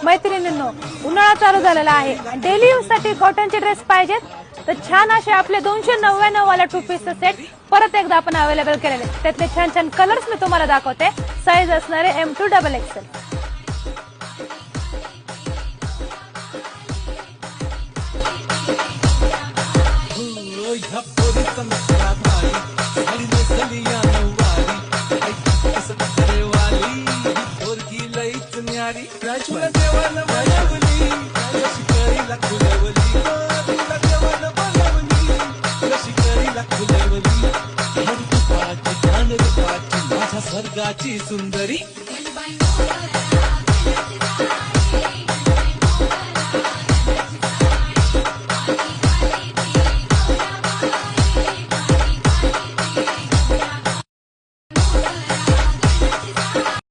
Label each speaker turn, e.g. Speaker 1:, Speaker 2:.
Speaker 1: मैत्रिणींनो, उन्हाळा चालू झालेला आहे आणि डेली यूज साठी कॉटनचे ड्रेस पाहिजेत तर छान असे आपले 299 वाला 2 पीसचा सेट परत एकदा आपण अवेलेबल केलेले. त्यातले छान छान कलर्स मी तुम्हाला दाखवते. साईज असणारे M2 XXL.
Speaker 2: स्वर्गाची सुंदरी